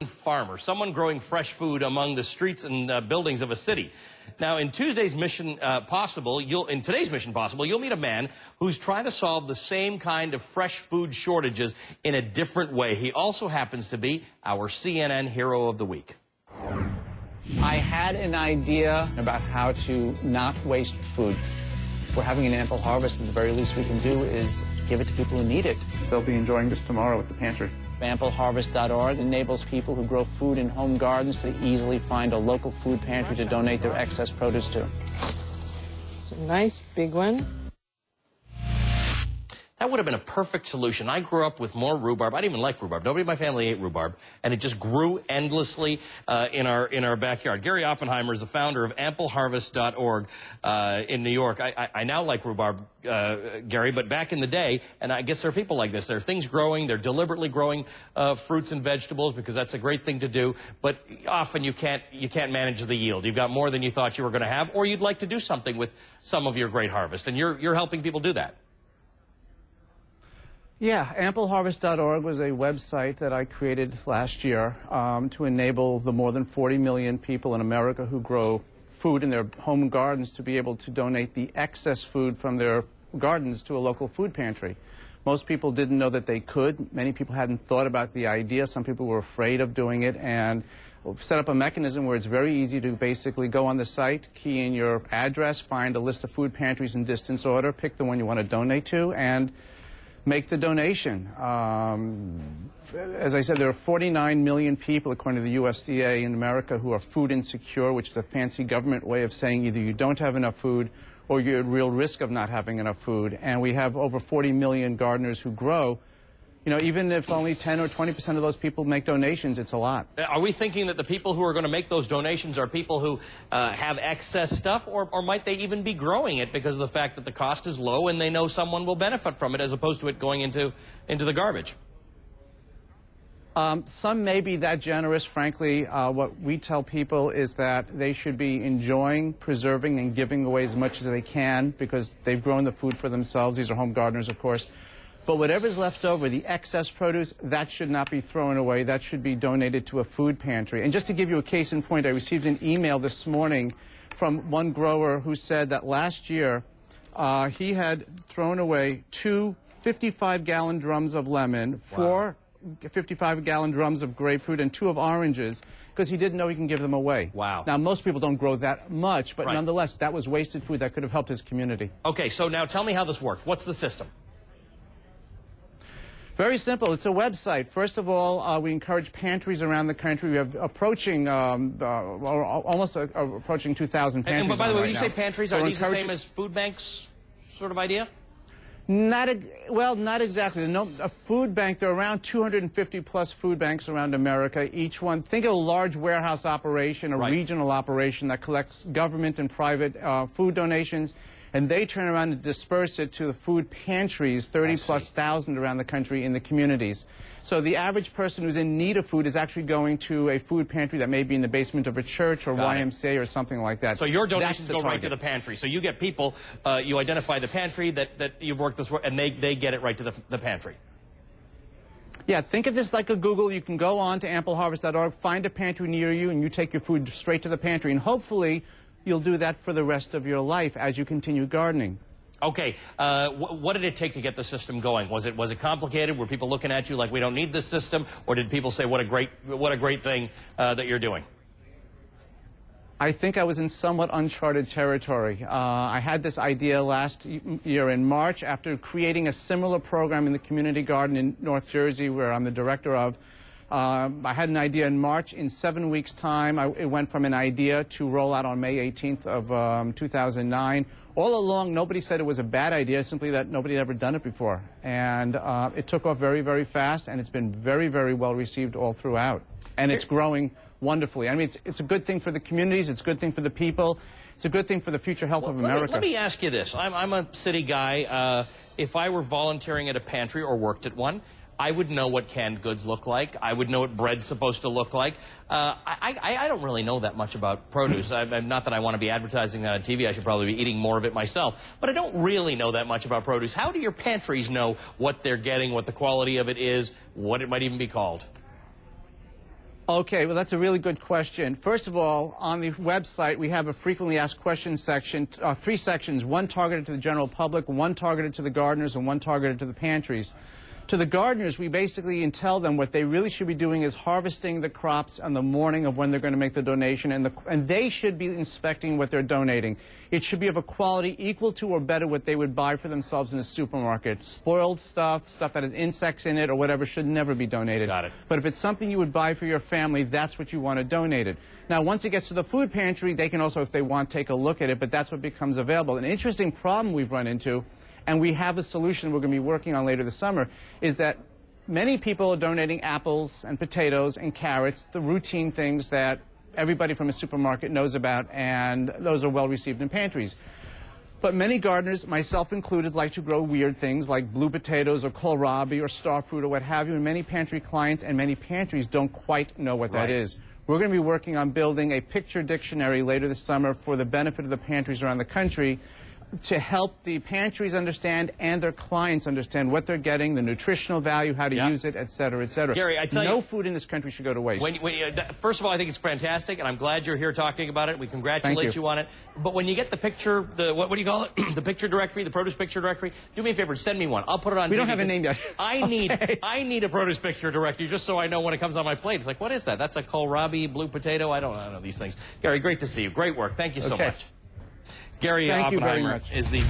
Farmer, someone growing fresh food among the streets and buildings of a city. Now, in today's Mission Possible, you'll meet a man who's trying to solve the same kind of fresh food shortages in a different way. He also happens to be our CNN Hero of the Week. I had an idea about how to not waste food. If we're having an ample harvest, the very least we can do is give it to people who need it. They'll be enjoying this tomorrow at the pantry. AmpleHarvest.org enables people who grow food in home gardens to easily find a local food pantry to donate their excess produce to. It's a nice big one. That would have been a perfect solution. I grew up with more rhubarb. I didn't even like rhubarb. Nobody in my family ate rhubarb, and it just grew endlessly in our backyard. Gary Oppenheimer is the founder of AmpleHarvest.org in New York. I now like rhubarb, Gary, but back in the day, and I guess there are people like this. There are things growing. They're deliberately growing fruits and vegetables because that's a great thing to do. But often you can't manage the yield. You've got more than you thought you were going to have, or you'd like to do something with some of your great harvest, and you're helping people do that. Yeah, AmpleHarvest.org was a website that I created last year to enable the more than 40 million people in America who grow food in their home gardens to be able to donate the excess food from their gardens to a local food pantry. Most people didn't know that they could. Many people hadn't thought about the idea. Some people were afraid of doing it, and we've set up a mechanism where it's very easy to basically go on the site, key in your address, find a list of food pantries in distance order, pick the one you want to donate to, and make the donation. As I said, there are 49 million people, according to the USDA, in America who are food insecure, which is a fancy government way of saying either you don't have enough food or you're at real risk of not having enough food. And we have over 40 million gardeners who grow. You know, even if only 10 or 20% of those people make donations, it's a lot. Are we thinking that the people who are going to make those donations are people who have excess stuff, or might they even be growing it because of the fact that the cost is low and they know someone will benefit from it as opposed to it going into the garbage? Some may be that generous. Frankly, what we tell people is that they should be enjoying, preserving, and giving away as much as they can because they've grown the food for themselves. These are home gardeners, of course. But whatever's left over, the excess produce, that should not be thrown away. That should be donated to a food pantry. And just to give you a case in point, I received an email this morning from one grower who said that last year he had thrown away 2 55-gallon drums of lemon, 4 55-gallon drums of grapefruit, and 2 of oranges because he didn't know he can give them away. Wow. Now, most people don't grow that much, but right. Nonetheless, that was wasted food that could have helped his community. Okay, so now tell me how this works. What's the system? Very simple. It's a website. First of all, we encourage pantries around the country. We have approaching, almost approaching 2,000 pantries. And by the way, when you now. say pantries, are these the same as food banks sort of idea? Well, not exactly. A food bank, there are around 250-plus food banks around America. Each one, think of a large warehouse operation, a right. regional operation that collects government and private food donations, and they turn around and disperse it to the food pantries, 30-plus thousand around the country in the communities. So the average person who's in need of food is actually going to a food pantry that may be in the basement of a church or YMCA or something like that. So your donations go right to the pantry. So you get people, you identify the pantry that you've worked this, and they get it right to the pantry. Yeah, think of this like a Google. You can go on to AmpleHarvest.org, find a pantry near you, and you take your food straight to the pantry. And hopefully, you'll do that for the rest of your life as you continue gardening. Okay, what did it take to get the system going? Was it complicated? Were people looking at you like we don't need this system, or did people say what a great thing that you're doing? I think I was in somewhat uncharted territory. I had this idea last year in March after creating a similar program in the community garden in North Jersey, where I'm the director of. I had an idea in March. In 7 weeks' time, it went from an idea to roll out on May 18th of 2009. All along, nobody said it was a bad idea, simply that nobody had ever done it before. And it took off very, very fast, and it's been very, very well received all throughout. And it's growing wonderfully. I mean, it's a good thing for the communities. It's a good thing for the people. It's a good thing for the future health of America. Let me ask you this. I'm a city guy. If I were volunteering at a pantry or worked at one, I would know what canned goods look like. I would know what bread's supposed to look like. I don't really know that much about produce. Not that I want to be advertising that on TV. I should probably be eating more of it myself. But I don't really know that much about produce. How do your pantries know what they're getting, what the quality of it is, what it might even be called? Okay, well, that's a really good question. First of all, on the website, we have a frequently asked questions section, 3 sections, one targeted to the general public, one targeted to the gardeners, and one targeted to the pantries. To the gardeners, we basically tell them what they really should be doing is harvesting the crops on the morning of when they're going to make the donation, and they should be inspecting what they're donating. It should be of a quality equal to or better what they would buy for themselves in a supermarket. Spoiled stuff, stuff that has insects in it or whatever should never be donated. Got it. But if it's something you would buy for your family, that's what you want to donate it. Now, once it gets to the food pantry, they can also, if they want, take a look at it, but that's what becomes available. An interesting problem we've run into, and we have a solution we're going to be working on later this summer, is that many people are donating apples and potatoes and carrots, the routine things that everybody from a supermarket knows about, and those are well received in pantries. But many gardeners, myself included, like to grow weird things like blue potatoes or kohlrabi or starfruit or what have you, and many pantry clients and many pantries don't quite know what that is. We're going to be working on building a picture dictionary later this summer for the benefit of the pantries around the country, to help the pantries understand and their clients understand what they're getting, the nutritional value, how to use it, et cetera, et cetera. Gary, I tell you, no food in this country should go to waste. First of all, I think it's fantastic, and I'm glad you're here talking about it. We congratulate you on it. But when you get the picture, what do you call it? The picture directory, the produce picture directory, do me a favor, send me one. I'll put it on We TV. don't have a name yet. I need a produce picture directory just so I know when it comes on my plate. It's like, what is that? That's a kohlrabi, blue potato? I don't know these things. Gary, great to see you. Great work. Thank you so much. Gary Thank you very Oppenheimer much. is the